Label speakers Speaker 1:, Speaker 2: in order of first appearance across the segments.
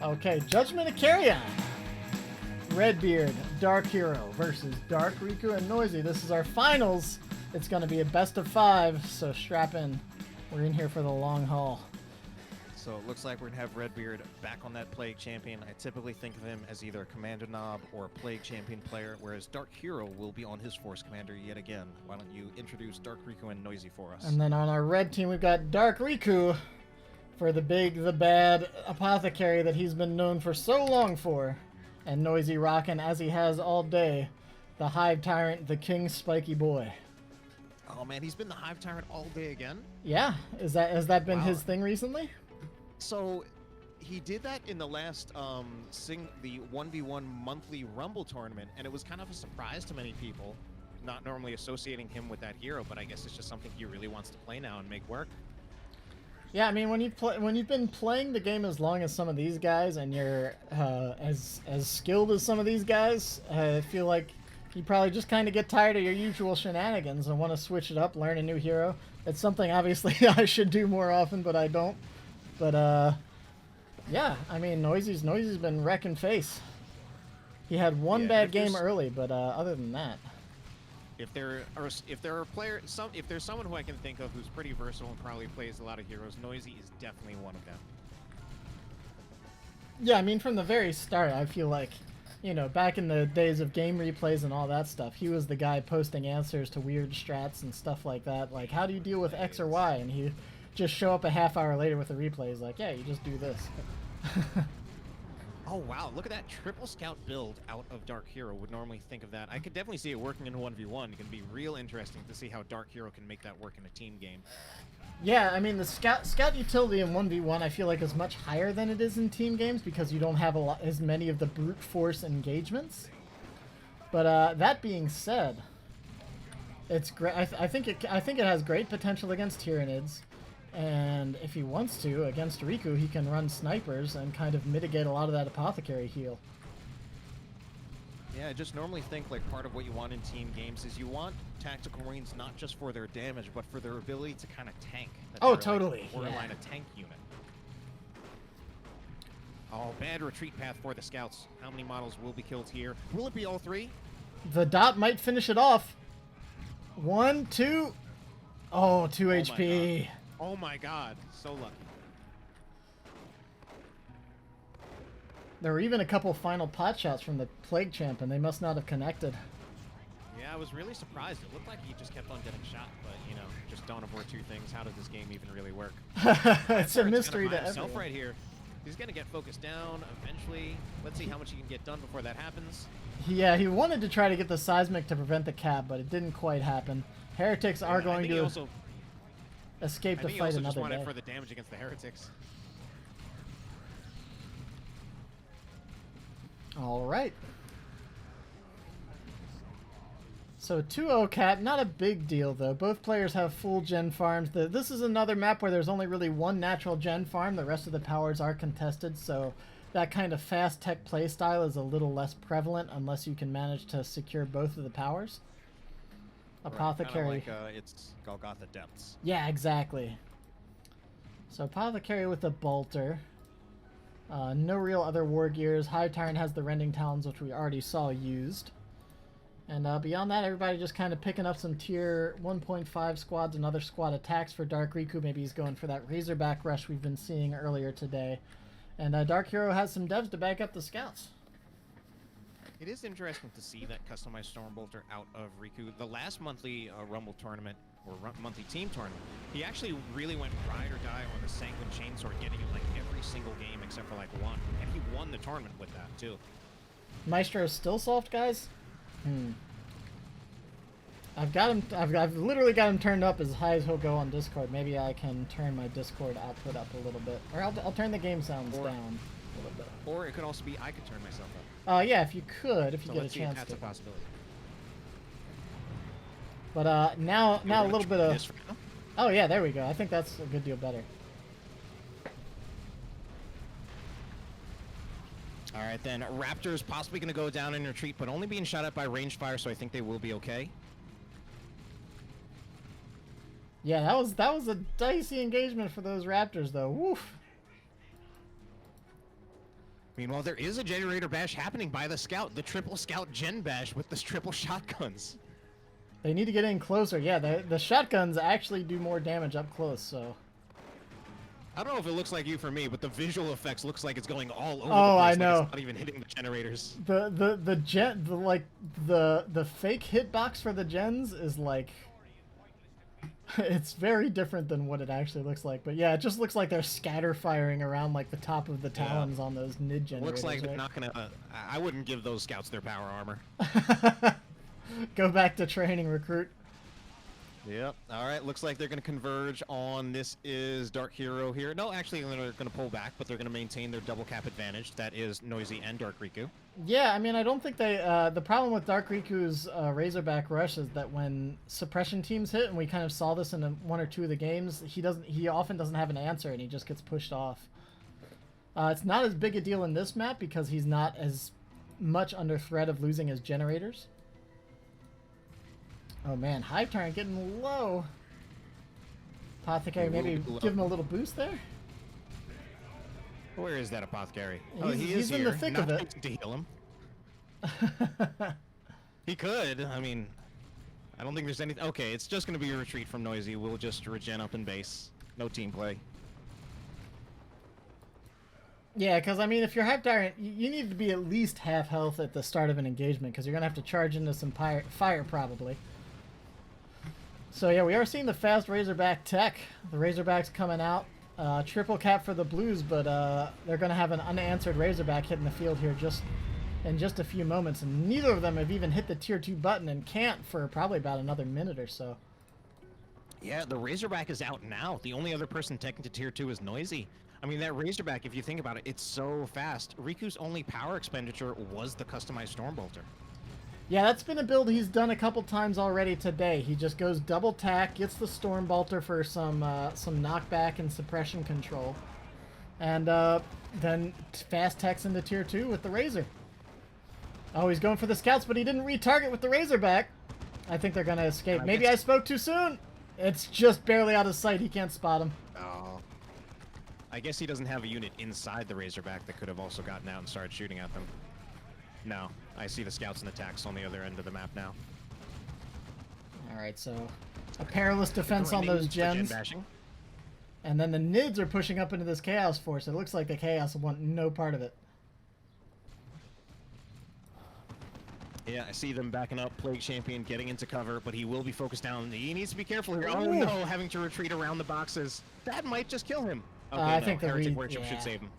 Speaker 1: Okay, Judgment of Carrion. RedBeard, DarkHero versus Dark, Riku, and Noisy. This is our finals. It's going to be a best of 5, so strap in. We're in here for the long haul.
Speaker 2: So it looks like we're going to have RedBeard back on that Plague Champion. I typically think of him as either a Commander Knob or a Plague Champion player, whereas DarkHero will be on his Force Commander yet again. Why don't you introduce Dark Riku and Noisy for us?
Speaker 1: And then on our red team, we've got Dark Riku for the big, the bad apothecary that he's been known for so long for. And Noisy rocking, as he has all day, the Hive Tyrant, the King Spiky Boy.
Speaker 2: Oh man, he's been the Hive Tyrant all day again?
Speaker 1: Yeah, has that been his thing recently?
Speaker 2: So he did that in the last the 1v1 monthly Rumble tournament, and it was kind of a surprise to many people, not normally associating him with that hero, but I guess it's just something he really wants to play now and make work.
Speaker 1: Yeah, I mean, when you've been playing the game as long as some of these guys, and you're as skilled as some of these guys, I feel like you probably just kind of get tired of your usual shenanigans and want to switch it up, learn a new hero. It's something obviously I should do more often, but I don't. But yeah, I mean, Noisy's been wrecking face. He had one bad game early, but other than that.
Speaker 2: If there's someone who I can think of who's pretty versatile and probably plays a lot of heroes, Noisy is definitely one of them.
Speaker 1: Yeah, I mean, from the very start, I feel like, you know, back in the days of game replays and all that stuff, he was the guy posting answers to weird strats and stuff like that. Like, how do you deal with X or Y? And he just show up a half hour later with a replay. He's like, yeah, you just do this.
Speaker 2: Oh wow, look at that triple scout build out of DarkHero. Would normally think of that. I could definitely see it working in 1v1. It can be real interesting to see how DarkHero can make that work in a team game.
Speaker 1: Yeah, I mean, the scout utility in 1v1 I feel like is much higher than it is in team games because you don't have as many of the brute force engagements. But that being said, it's great. I think it has great potential against Tyranids. And if he wants to, against Riku, he can run snipers and kind of mitigate a lot of that apothecary heal.
Speaker 2: Yeah, I just normally think like part of what you want in team games is you want tactical marines not just for their damage, but for their ability to kind of tank.
Speaker 1: Oh, totally.
Speaker 2: Like, borderline a tank unit. Oh, bad retreat path for the scouts. How many models will be killed here? Will it be all 3?
Speaker 1: The dot might finish it off. 1, 2. Oh, 2 HP.
Speaker 2: Oh my god, so lucky.
Speaker 1: There were even a couple final pot shots from the Plague Champ, and they must not have connected.
Speaker 2: Yeah, I was really surprised. It looked like he just kept on getting shot, but, you know, just Dawn of War 2 things. How does this game even really work?
Speaker 1: It's a mystery to everyone.
Speaker 2: Right here. He's going to get focused down eventually. Let's see how much he can get done before that happens.
Speaker 1: Yeah, he wanted to try to get the seismic to prevent the cap, but it didn't quite happen. Heretics are going to escape to fight another day. I think he also just
Speaker 2: wanted for the damage against the heretics.
Speaker 1: All right. So 2-0 cap, not a big deal though. Both players have full gen farms. This is another map where there's only really one natural gen farm. The rest of the powers are contested, so that kind of fast tech play style is a little less prevalent unless you can manage to secure both of the powers. Apothecary.
Speaker 2: Right, kind of like, it's Golgotha Depths.
Speaker 1: Yeah, exactly. So Apothecary with the Bolter. No real other war gears. Hive Tyrant has the Rending Talons, which we already saw used. And beyond that, everybody just kind of picking up some tier 1.5 squads, another squad attacks for Dark Riku. Maybe he's going for that Razorback rush we've been seeing earlier today. And DarkHero has some devs to back up the scouts.
Speaker 2: It is interesting to see that customized Stormbolter out of Riku. The last monthly Rumble tournament, or monthly team tournament, he actually really went ride or die on the Sanguine Chainsword, getting it like every single game except for like one. And he won the tournament with that, too.
Speaker 1: Maestro's still soft, guys? I've got him. I've literally got him turned up as high as he'll go on Discord. Maybe I can turn my Discord output up a little bit, or I'll turn the game sounds down a little bit.
Speaker 2: Or it could also be I could turn myself up.
Speaker 1: Yeah, if you could, if you get a chance.
Speaker 2: That's a possibility.
Speaker 1: But now a little bit of. Oh yeah, there we go. I think that's a good deal better.
Speaker 2: All right, then. Raptor's possibly going to go down in retreat, but only being shot at by ranged fire, so I think they will be okay.
Speaker 1: Yeah, that was a dicey engagement for those Raptors, though. Woof.
Speaker 2: Meanwhile, there is a generator bash happening by the scout, the triple scout gen bash with the triple shotguns.
Speaker 1: They need to get in closer. Yeah, the shotguns actually do more damage up close, so.
Speaker 2: I don't know if it looks like you for me, but the visual effects looks like it's going all over the place.
Speaker 1: I know.
Speaker 2: Like it's not even hitting the generators.
Speaker 1: The fake hitbox for the gens is like, it's very different than what it actually looks like. But yeah, it just looks like they're scatter firing around like the top of the talons on those nid generators.
Speaker 2: Looks like
Speaker 1: right?
Speaker 2: they're not gonna. I wouldn't give those scouts their power armor.
Speaker 1: Go back to training, recruit.
Speaker 2: Yep. All right. Looks like they're going to converge on. This is DarkHero here. No, actually, they're going to pull back, but they're going to maintain their double cap advantage. That is Noisy and Dark Riku.
Speaker 1: Yeah, I mean, I don't think they. The problem with Dark Riku's Razorback Rush is that when suppression teams hit, and we kind of saw this in one or two of the games, he often doesn't have an answer, and he just gets pushed off. It's not as big a deal in this map because he's not as much under threat of losing his generators. Oh man, Hive Tyrant getting low. Apothecary, maybe give him a little boost there?
Speaker 2: Where is that Apothecary?
Speaker 1: He's in the thick of it.
Speaker 2: To heal him. He could. I mean, I don't think there's anything. Okay, it's just going to be a retreat from Noisy. We'll just regen up in base. No team play.
Speaker 1: Yeah, because I mean, if you're Hive Tyrant, you need to be at least half health at the start of an engagement because you're going to have to charge into some fire probably. So yeah, we are seeing the fast Razorback tech. The Razorback's coming out. Triple cap for the Blues, but they're going to have an unanswered Razorback hitting the field here in just a few moments. And neither of them have even hit the tier 2 button and can't for probably about another minute or so.
Speaker 2: Yeah, the Razorback is out now. The only other person teching to tier 2 is Noisy. I mean, that Razorback, if you think about it, it's so fast. Riku's only power expenditure was the customized Stormbolter.
Speaker 1: Yeah, that's been a build he's done a couple times already today. He just goes double tack, gets the Stormbolter for some knockback and suppression control, and then fast techs into tier 2 with the Razor. Oh, he's going for the scouts, but he didn't retarget with the Razorback. I think they're gonna escape. Maybe I spoke too soon. It's just barely out of sight. He can't spot him.
Speaker 2: Oh. I guess he doesn't have a unit inside the Razorback that could have also gotten out and started shooting at them. No, I see the scouts and attacks on the other end of the map now.
Speaker 1: Alright, so a perilous defense on those gens. And then the Nids are pushing up into this Chaos Force. It looks like the Chaos want no part of it.
Speaker 2: Yeah, I see them backing up. Plague Champion getting into cover, but he will be focused down. He needs to be careful here. Oh no, having to retreat around the boxes. That might just kill him. Okay,
Speaker 1: I think the
Speaker 2: Heretic Worship should save him.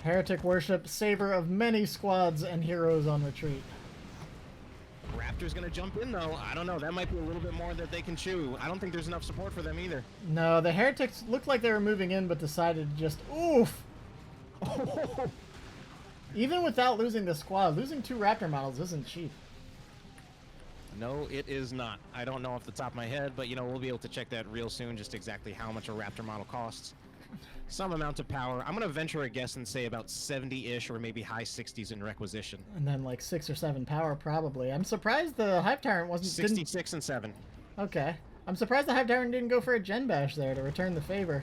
Speaker 1: Heretic Worship, saver of many squads and heroes on retreat.
Speaker 2: Raptor's gonna jump in though. I don't know. That might be a little bit more that they can chew. I don't think there's enough support for them either.
Speaker 1: No, the Heretics looked like they were moving in, but decided to just oof. Even without losing the squad, losing 2 Raptor models isn't cheap.
Speaker 2: No, it is not. I don't know off the top of my head, but you know, we'll be able to check that real soon, just exactly how much a Raptor model costs. Some amount of power. I'm going to venture a guess and say about 70-ish or maybe high 60s in requisition.
Speaker 1: And then like 6 or 7 power probably. I'm surprised the Hive Tyrant wasn't...
Speaker 2: 66 and 7.
Speaker 1: Okay. I'm surprised the Hive Tyrant didn't go for a Gen Bash there to return the favor.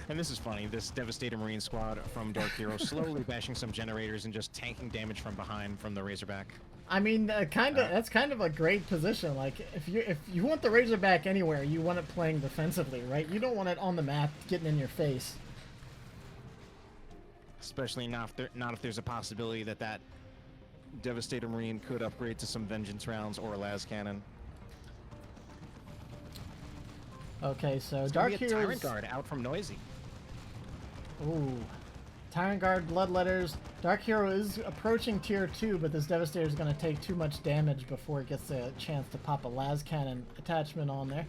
Speaker 2: And this is funny, this Devastator Marine squad from DarkHero slowly bashing some generators and just tanking damage from behind from the Razorback.
Speaker 1: I mean, that's kind of a great position. Like, if you want the Razorback anywhere, you want it playing defensively, right? You don't want it on the map getting in your face.
Speaker 2: Especially not if there's a possibility that Devastator Marine could upgrade to some Vengeance rounds or a Las Cannon.
Speaker 1: Okay, so
Speaker 2: DarkHero's Tyrant Guard out from Noisy.
Speaker 1: Ooh. Tyrant Guard, Bloodletters. DarkHero is approaching tier 2, but this Devastator is going to take too much damage before it gets a chance to pop a Las Cannon attachment on there.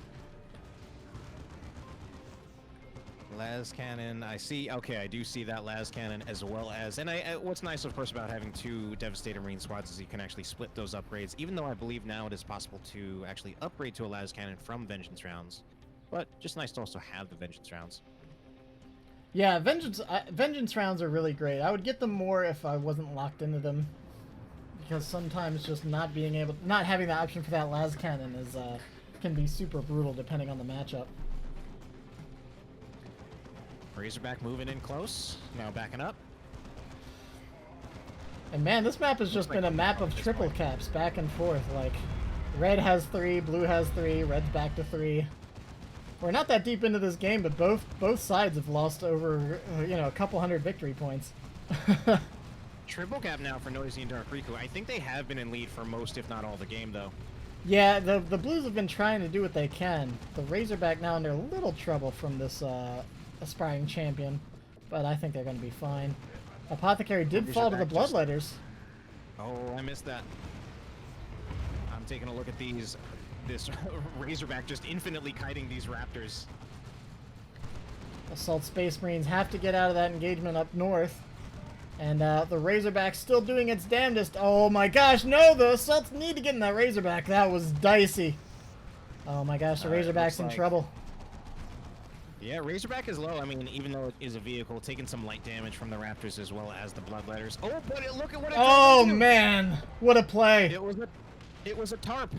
Speaker 2: Las Cannon, I see. Okay, I do see that Las Cannon as well as... And what's nice, of course, about having 2 Devastator Marine squads is you can actually split those upgrades, even though I believe now it is possible to actually upgrade to a Las Cannon from Vengeance rounds. But just nice to also have the Vengeance rounds.
Speaker 1: Yeah, Vengeance rounds are really great. I would get them more if I wasn't locked into them. because sometimes just not having the option for that las cannon is can be super brutal depending on the matchup.
Speaker 2: Razorback moving in close, now backing up.
Speaker 1: And man, this map has just been a map of triple caps back and forth. Like, red has 3, blue has 3, red's back to 3. We're not that deep into this game, but both sides have lost over, a couple hundred victory points.
Speaker 2: Triple cap now for Noisy and Dark Riku. I think they have been in lead for most, if not all, the game, though.
Speaker 1: Yeah, the Blues have been trying to do what they can. The Razorback now under a little trouble from this aspiring champion, but I think they're going to be fine. Apothecary did fall to the Bloodletters.
Speaker 2: Oh, I missed that. I'm taking a look at this Razorback just infinitely kiting these Raptors.
Speaker 1: Assault Space Marines have to get out of that engagement up north. And the Razorback's still doing its damnedest. Oh my gosh, no! The Assaults need to get in that Razorback. That was dicey. Oh my gosh, the Razorback's in trouble.
Speaker 2: Yeah, Razorback is low. I mean, even though it is a vehicle, taking some light damage from the Raptors as well as the Bloodletters. Oh, but look at what it
Speaker 1: Oh man, what a play!
Speaker 2: It was a tarp.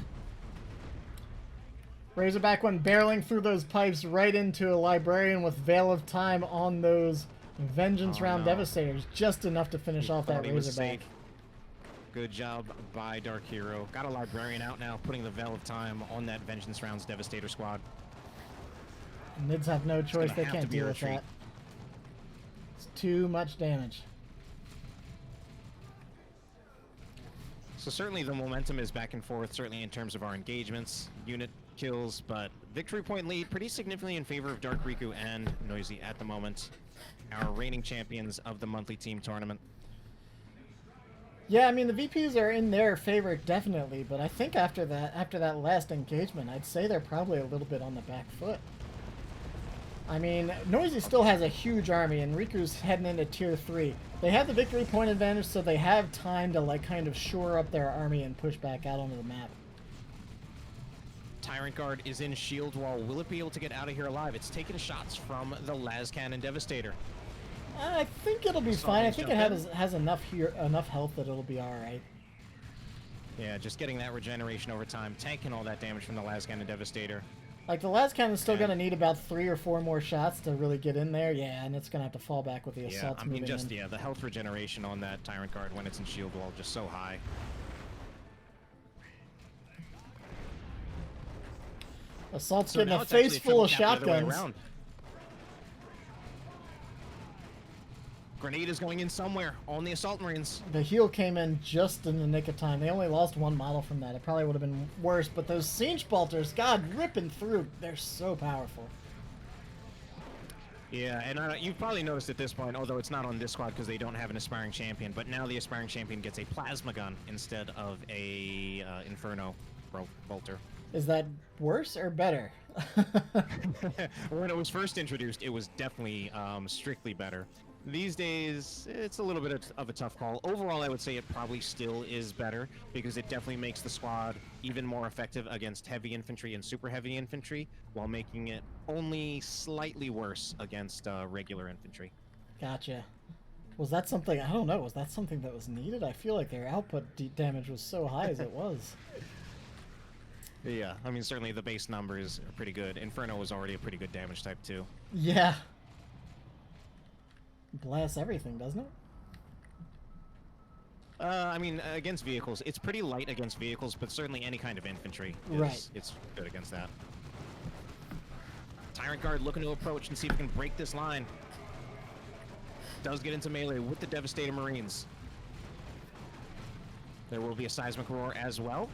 Speaker 1: Razorback went barreling through those pipes right into a Librarian with Veil of Time on those Vengeance Round Devastators, just enough to finish off that Razorback.
Speaker 2: Good job by DarkHero. Got a Librarian out now, putting the Veil of Time on that Vengeance Rounds Devastator squad.
Speaker 1: Mids have no choice, they can't deal with that. It's too much damage.
Speaker 2: So certainly the momentum is back and forth, certainly in terms of our engagements, unit kills, but victory point lead pretty significantly in favor of Dark Riku and Noisy at the moment. Our reigning champions of the monthly team tournament.
Speaker 1: Yeah, I mean, the VPs are in their favor, definitely, but I think after that last engagement, I'd say they're probably a little bit on the back foot. I mean, Noisy still has a huge army, and Riku's heading into Tier 3. They have the victory point advantage, so they have time to, like, kind of shore up their army and push back out onto the map.
Speaker 2: Tyrant Guard is in shield wall. Will it be able to get out of here alive? It's taking shots from the Las Cannon Devastator.
Speaker 1: I think it'll be fine. I think it has enough health that it'll be alright.
Speaker 2: Yeah, just getting that regeneration over time, tanking all that damage from the Las Cannon Devastator.
Speaker 1: Like, the last cannon's still going to need about 3 or 4 more shots to really get in there. Yeah, and it's going to have to fall back with the assaults moving in.
Speaker 2: Yeah, the health regeneration on that Tyrant Guard when it's in shield wall just so high.
Speaker 1: Assault's getting a face full of shotguns.
Speaker 2: Grenade is going in somewhere on the Assault Marines.
Speaker 1: The heal came in just in the nick of time. They only lost 1 model from that. It probably would have been worse, but those Siege Bolters, God, ripping through. They're so powerful.
Speaker 2: Yeah, and you've probably noticed at this point, although it's not on this squad because they don't have an Aspiring Champion, but now the Aspiring Champion gets a Plasma Gun instead of a Inferno Bolter.
Speaker 1: Is that worse or better?
Speaker 2: When it was first introduced, it was definitely strictly better. These days, it's a little bit of a tough call. Overall, I would say it probably still is better because it definitely makes the squad even more effective against heavy infantry and super heavy infantry while making it only slightly worse against regular infantry.
Speaker 1: Gotcha. Was that something, I don't know, was that something that was needed? I feel like their output damage was so high as it was.
Speaker 2: Yeah, I mean, certainly the base numbers are pretty good. Inferno was already a pretty good damage type, too.
Speaker 1: Yeah. Blasts everything, doesn't it?
Speaker 2: I mean, against vehicles, it's pretty light against vehicles, but certainly any kind of infantry it's good against that. Tyrant Guard looking to approach and see if he can break this line. Does get into melee with the Devastator Marines. There will be a Seismic Roar as well.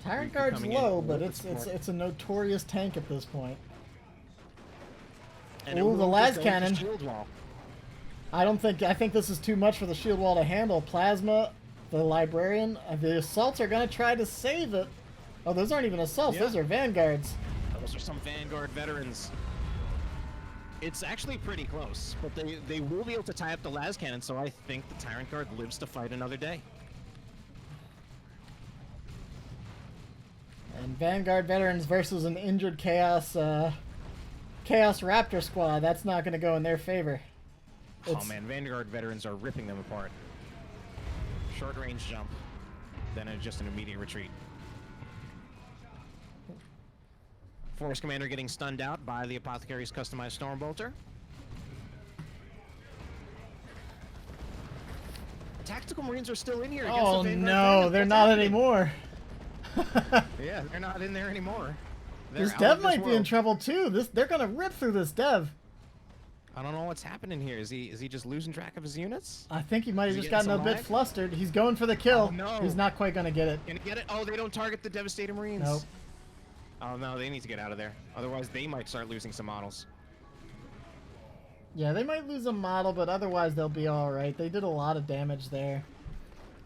Speaker 1: Tyrant Guard's low, but it's a notorious tank at this point. Ooh, the las cannon. I think this is too much for the shield wall to handle. Plasma, the Librarian, the assaults are going to try to save it. Oh, those aren't even assaults, those are vanguards.
Speaker 2: Those are some Vanguard veterans. It's actually pretty close, but they will be able to tie up the las cannon, so I think the Tyrant Guard lives to fight another day.
Speaker 1: And Vanguard veterans versus an injured Chaos Raptor squad. That's not going to go in their favor.
Speaker 2: Oh man, Vanguard veterans are ripping them apart. Short range jump, then just an immediate retreat. Force Commander getting stunned out by the Apothecary's customized Stormbolter. Tactical Marines are still in here. Against
Speaker 1: Oh
Speaker 2: the Vanguard
Speaker 1: no,
Speaker 2: veterans.
Speaker 1: they're
Speaker 2: What's
Speaker 1: not
Speaker 2: happening?
Speaker 1: anymore.
Speaker 2: Yeah, they're not in there anymore. They're
Speaker 1: This
Speaker 2: out
Speaker 1: dev
Speaker 2: of
Speaker 1: might be in
Speaker 2: world.
Speaker 1: trouble too. They're gonna rip through this dev.
Speaker 2: I don't know what's happening here. Is he just losing track of his units?
Speaker 1: I think he might have
Speaker 2: Is he
Speaker 1: just
Speaker 2: getting
Speaker 1: gotten a
Speaker 2: some
Speaker 1: bit
Speaker 2: lag?
Speaker 1: flustered. He's going for the kill.
Speaker 2: Oh, no.
Speaker 1: He's not quite gonna get it.
Speaker 2: Gonna get it? Oh, they don't target the Devastating Marines.
Speaker 1: Nope.
Speaker 2: Oh no, they need to get out of there. Otherwise, they might start losing some models.
Speaker 1: Yeah, they might lose a model, but otherwise they'll be all right. They did a lot of damage there.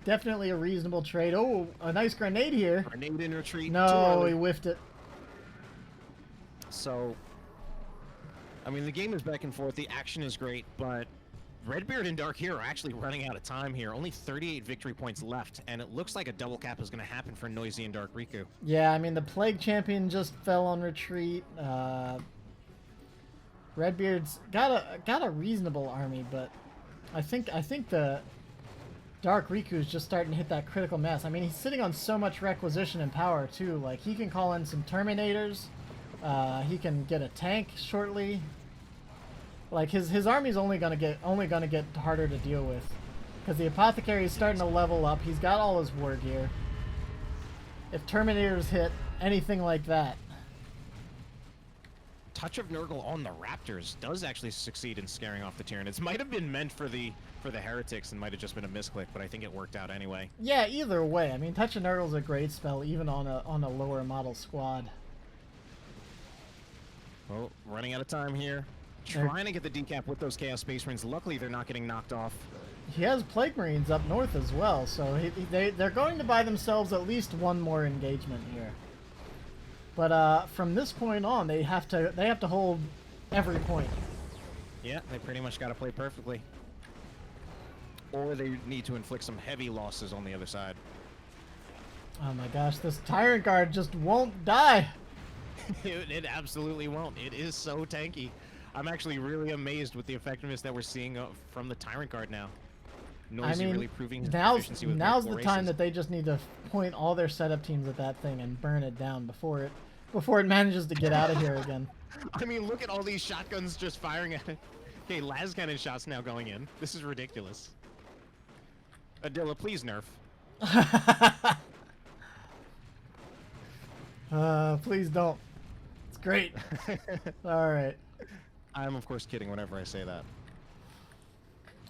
Speaker 1: Definitely a reasonable trade. Oh, a nice grenade here.
Speaker 2: Grenade in retreat. too
Speaker 1: No,
Speaker 2: early.
Speaker 1: he whiffed it.
Speaker 2: So, I mean, the game is back and forth. The action is great, but RedBeard and DarkHero are actually running out of time here. Only 38 victory points left, and it looks like a double cap is going to happen for Noisy and Dark Riku.
Speaker 1: Yeah, I mean the Plague Champion just fell on retreat. RedBeard's got a reasonable army, but I think the Dark Riku is just starting to hit that critical mass. I mean, he's sitting on so much requisition and power too. Like he can call in some Terminators. He can get a tank shortly. Like his army's only gonna get harder to deal with, because the Apothecary is starting to level up. He's got all his war gear. If Terminators hit anything like that,
Speaker 2: Touch of Nurgle on the Raptors does actually succeed in scaring off the Tyranids. Might have been meant for the Heretics and might have just been a misclick, but I think it worked out anyway.
Speaker 1: yeah. Either way, I mean, Touch of Nurgle's a great spell, even on a lower model squad.
Speaker 2: Well, running out of time here. Trying to get the decap with those Chaos Space Marines. Luckily, they're not getting knocked off.
Speaker 1: He has Plague Marines up north as well, so they're going to buy themselves at least one more engagement here. But from this point on, they have to hold every point.
Speaker 2: Yeah, they pretty much got to play perfectly. Or they need to inflict some heavy losses on the other side.
Speaker 1: Oh my gosh, this Tyrant Guard just won't die.
Speaker 2: It absolutely won't. It is so tanky. I'm actually really amazed with the effectiveness that we're seeing from the Tyrant Guard now. Noisy
Speaker 1: I mean,
Speaker 2: really proving his
Speaker 1: now's
Speaker 2: proficiency with
Speaker 1: the
Speaker 2: multiple
Speaker 1: time
Speaker 2: races.
Speaker 1: that they just need to point all their setup teams at that thing and burn it down before it manages to get out of here again.
Speaker 2: I mean, look at all these shotguns just firing at it. Okay, las cannon shots now going in. This is ridiculous. Adilla, please nerf.
Speaker 1: Please don't. It's great. All right.
Speaker 2: I'm of course kidding whenever I say that.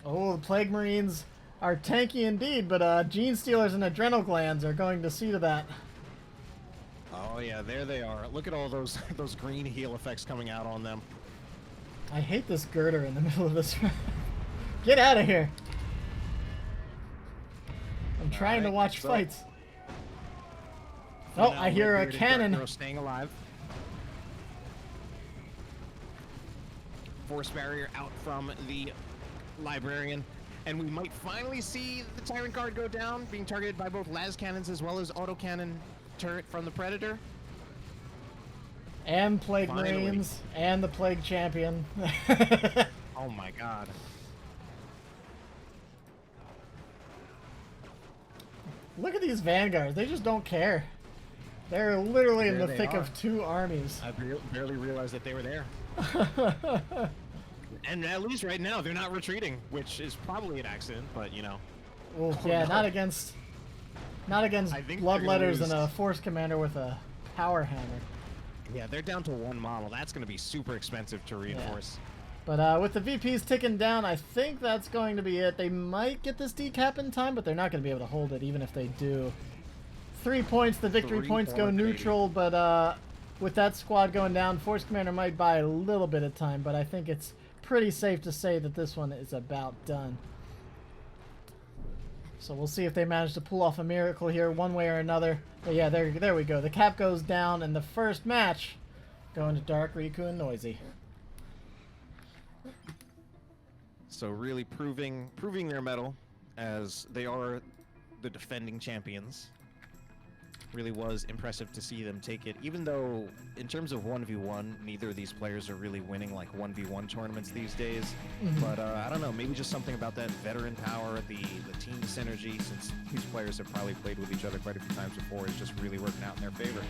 Speaker 1: Oh, the Plague Marines are tanky indeed, but Gene Stealers and Adrenal Glands are going to see to that.
Speaker 2: Oh yeah, there they are. Look at all those green heal effects coming out on them.
Speaker 1: I hate this girder in the middle of this. Get out of here. I'm trying to
Speaker 2: Alright,
Speaker 1: watch
Speaker 2: so-
Speaker 1: fights.
Speaker 2: For
Speaker 1: Oh,
Speaker 2: now,
Speaker 1: I hear a
Speaker 2: RedBeard and
Speaker 1: cannon.
Speaker 2: DarkHero staying alive. Force barrier out from the Librarian, and we might finally see the Tyrant Guard go down, being targeted by both las cannons as well as autocannon turret from the Predator.
Speaker 1: And Plague
Speaker 2: Finally.
Speaker 1: Marines and the Plague Champion.
Speaker 2: Oh my god.
Speaker 1: Look at these Vanguards. They just don't care. They're literally in
Speaker 2: There
Speaker 1: the
Speaker 2: they
Speaker 1: thick
Speaker 2: are.
Speaker 1: of two armies.
Speaker 2: I barely realized that they were there. And at least right now, they're not retreating, which is probably an accident, but you know.
Speaker 1: Well,
Speaker 2: Oh,
Speaker 1: yeah,
Speaker 2: no.
Speaker 1: not against
Speaker 2: I think they're gonna
Speaker 1: Bloodletters and
Speaker 2: lose.
Speaker 1: a Force Commander with a Power Hammer.
Speaker 2: Yeah, they're down to one model. That's going to be super expensive to reinforce.
Speaker 1: But with the VPs ticking down, I think that's going to be it. They might get this decap in time, but they're not going to be able to hold it, even if they do. 3 points, the victory
Speaker 2: 3
Speaker 1: points go
Speaker 2: points, baby.
Speaker 1: neutral, but with that squad going down, Force Commander might buy a little bit of time, but I think it's pretty safe to say that this one is about done. So we'll see if they manage to pull off a miracle here one way or another. But yeah, there we go. The cap goes down, and the first match going to Dark, Riku, and Noisy.
Speaker 2: So really proving their mettle as they are the defending champions. Really was impressive to see them take it, even though in terms of 1v1, neither of these players are really winning like 1v1 tournaments these days. But I don't know, maybe just something about that veteran power, the team synergy, since these players have probably played with each other quite a few times before, is just really working out in their favor.